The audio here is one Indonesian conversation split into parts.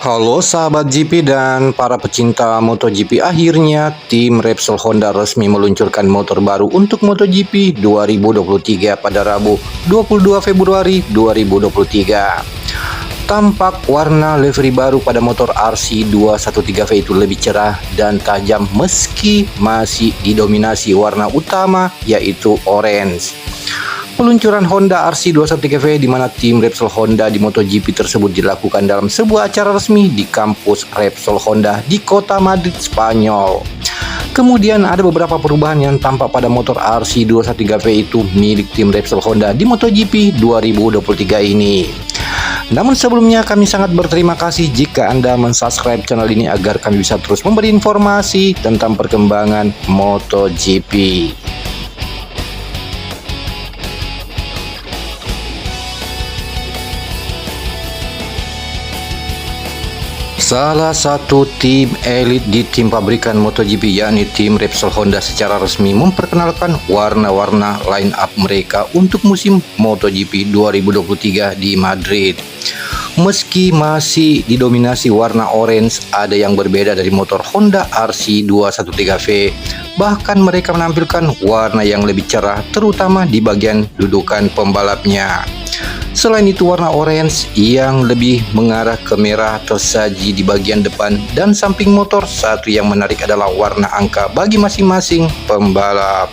Halo sahabat GP dan para pecinta MotoGP, akhirnya tim Repsol Honda resmi meluncurkan motor baru untuk MotoGP 2023 pada Rabu 22 Februari 2023. Tampak warna livery baru pada motor RC213V itu lebih cerah dan tajam meski masih didominasi warna utama yaitu orange. Peluncuran Honda RC213V di mana tim Repsol Honda di MotoGP tersebut dilakukan dalam sebuah acara resmi di kampus Repsol Honda di kota Madrid, Spanyol. Kemudian ada beberapa perubahan yang tampak pada motor RC213V itu milik tim Repsol Honda di MotoGP 2023 ini. Namun sebelumnya kami sangat berterima kasih jika Anda mensubscribe channel ini agar kami bisa terus memberi informasi tentang perkembangan MotoGP. Salah satu tim elit di tim pabrikan MotoGP yakni tim Repsol Honda secara resmi memperkenalkan warna-warna line up mereka untuk musim MotoGP 2023 di Madrid. Meski masih didominasi warna orange, ada yang berbeda dari motor Honda RC213V. Bahkan mereka menampilkan warna yang lebih cerah terutama di bagian dudukan pembalapnya. Selain itu warna orange yang lebih mengarah ke merah tersaji di bagian depan dan samping motor. Satu yang menarik adalah warna angka bagi masing-masing pembalap.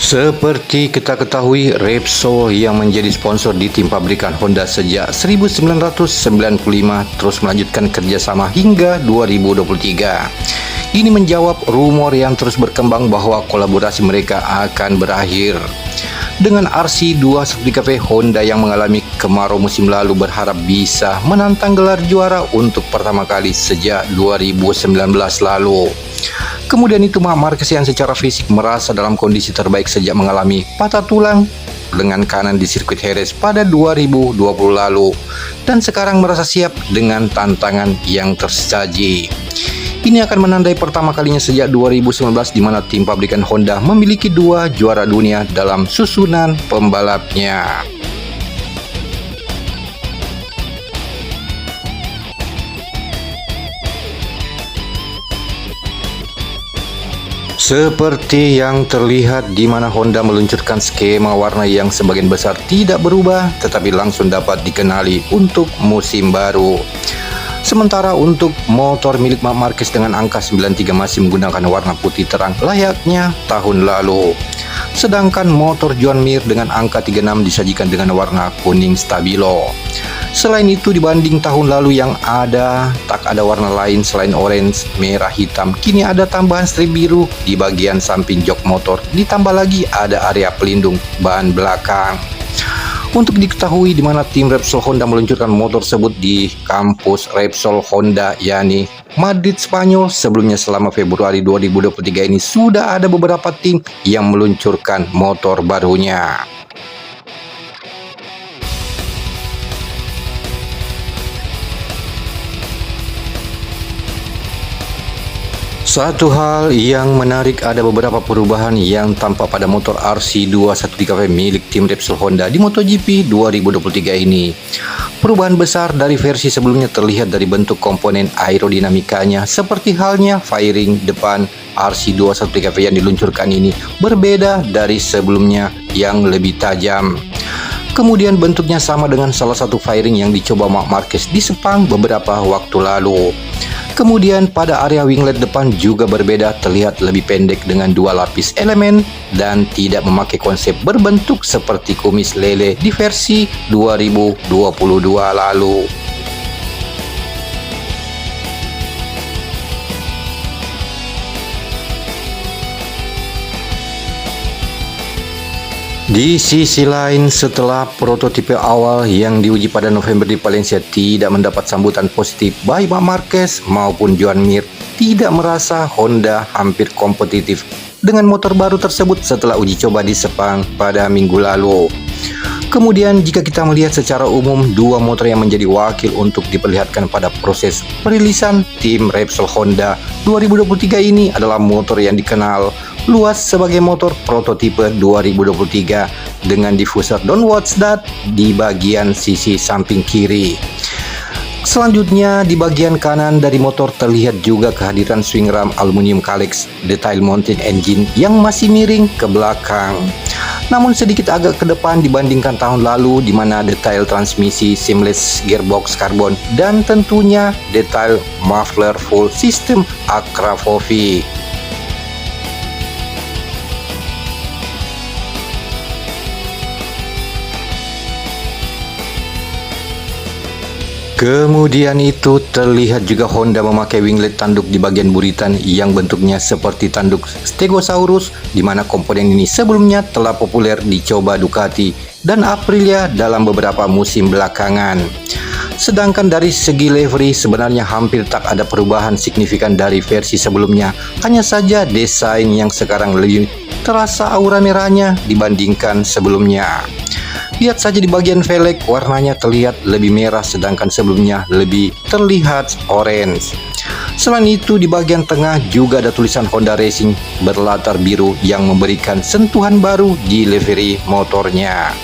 Seperti kita ketahui, Repsol yang menjadi sponsor di tim pabrikan Honda sejak 1995 terus melanjutkan kerjasama hingga 2023. Ini menjawab rumor yang terus berkembang bahwa kolaborasi mereka akan berakhir. Dengan RC213V, Honda yang mengalami kemarau musim lalu berharap bisa menantang gelar juara untuk pertama kali sejak 2019 lalu. Kemudian itu Marc Marquez yang secara fisik merasa dalam kondisi terbaik sejak mengalami patah tulang lengan kanan di sirkuit Jerez pada 2020 lalu dan sekarang merasa siap dengan tantangan yang tersaji. Ini akan menandai pertama kalinya sejak 2019 di mana tim pabrikan Honda memiliki 2 juara dunia dalam susunan pembalapnya. Seperti yang terlihat di mana Honda meluncurkan skema warna yang sebagian besar tidak berubah tetapi langsung dapat dikenali untuk musim baru. Sementara untuk motor milik Marc Marquez dengan angka 93 masih menggunakan warna putih terang layaknya tahun lalu. Sedangkan motor Joan Mir dengan angka 36 disajikan dengan warna kuning stabilo. Selain itu dibanding tahun lalu yang tak ada warna lain selain orange, merah, hitam, kini ada tambahan strip biru di bagian samping jok motor, ditambah lagi ada area pelindung ban belakang. Untuk diketahui di mana tim Repsol Honda meluncurkan motor tersebut di kampus Repsol Honda yakni Madrid, Spanyol. Sebelumnya selama Februari 2023 ini sudah ada beberapa tim yang meluncurkan motor barunya. Satu hal yang menarik, ada beberapa perubahan yang tampak pada motor RC213V milik tim Repsol Honda di MotoGP 2023 ini. Perubahan besar dari versi sebelumnya terlihat dari bentuk komponen aerodinamikanya, seperti halnya fairing depan RC213V yang diluncurkan ini berbeda dari sebelumnya yang lebih tajam. Kemudian bentuknya sama dengan salah satu fairing yang dicoba Marc Marquez di Sepang beberapa waktu lalu. Kemudian pada area winglet depan juga berbeda, terlihat lebih pendek dengan 2 lapis elemen dan tidak memakai konsep berbentuk seperti kumis lele di versi 2022 lalu. Di sisi lain, setelah prototipe awal yang diuji pada November di Valencia tidak mendapat sambutan positif, baik Marc Marquez maupun Joan Mir tidak merasa Honda hampir kompetitif dengan motor baru tersebut setelah uji coba di Sepang pada minggu lalu. Kemudian jika kita melihat secara umum, dua motor yang menjadi wakil untuk diperlihatkan pada proses perilisan tim Repsol Honda 2023 ini adalah motor yang dikenal luas sebagai motor prototipe 2023 dengan diffuser Don't Watch That di bagian sisi samping kiri. Selanjutnya di bagian kanan dari motor terlihat juga kehadiran swing ram aluminium Kalex detail mountain engine yang masih miring ke belakang. Namun sedikit agak ke depan dibandingkan tahun lalu di mana detail transmisi seamless gearbox karbon dan tentunya detail muffler full system Akrapovic. Kemudian itu terlihat juga Honda memakai winglet tanduk di bagian buritan yang bentuknya seperti tanduk Stegosaurus, di mana komponen ini sebelumnya telah populer dicoba Ducati dan Aprilia dalam beberapa musim belakangan. Sedangkan dari segi livery sebenarnya hampir tak ada perubahan signifikan dari versi sebelumnya, hanya saja desain yang sekarang lebih terasa aura merahnya dibandingkan sebelumnya. Lihat saja di bagian velg warnanya terlihat lebih merah sedangkan sebelumnya lebih terlihat orange. Selain itu di bagian tengah juga ada tulisan Honda Racing berlatar biru yang memberikan sentuhan baru di livery motornya.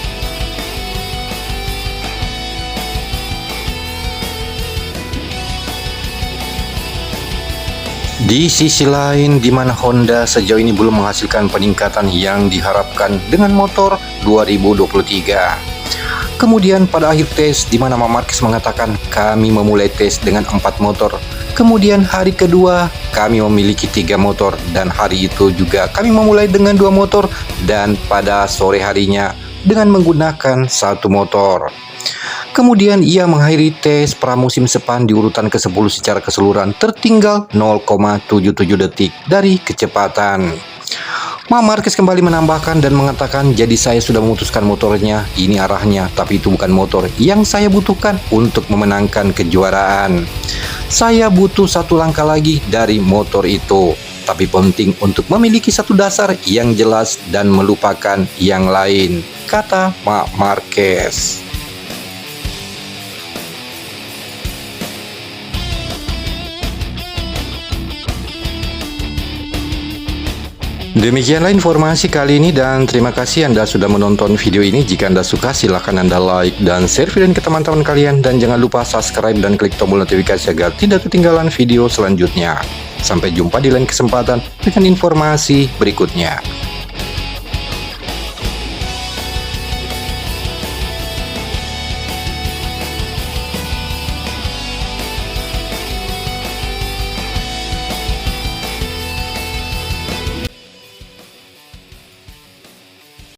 Di sisi lain, di mana Honda sejauh ini belum menghasilkan peningkatan yang diharapkan dengan motor 2023. Kemudian pada akhir tes, di mana Marc Marquez mengatakan kami memulai tes dengan 4 motor. Kemudian hari kedua kami memiliki 3 motor dan hari itu juga kami memulai dengan 2 motor dan pada sore harinya dengan menggunakan 1 motor. Kemudian ia mengakhiri tes pramusim Sepang di urutan ke-10 secara keseluruhan tertinggal 0,77 detik dari kecepatan. Marc Marquez kembali menambahkan dan mengatakan, jadi saya sudah memutuskan motornya, ini arahnya, tapi itu bukan motor yang saya butuhkan untuk memenangkan kejuaraan. Saya butuh 1 langkah lagi dari motor itu, tapi penting untuk memiliki 1 dasar yang jelas dan melupakan yang lain, kata Marc Marquez. Demikianlah informasi kali ini dan terima kasih Anda sudah menonton video ini. Jika Anda suka silahkan Anda like dan share video ini ke teman-teman kalian. Dan jangan lupa subscribe dan klik tombol notifikasi agar tidak ketinggalan video selanjutnya. Sampai jumpa di lain kesempatan dengan informasi berikutnya.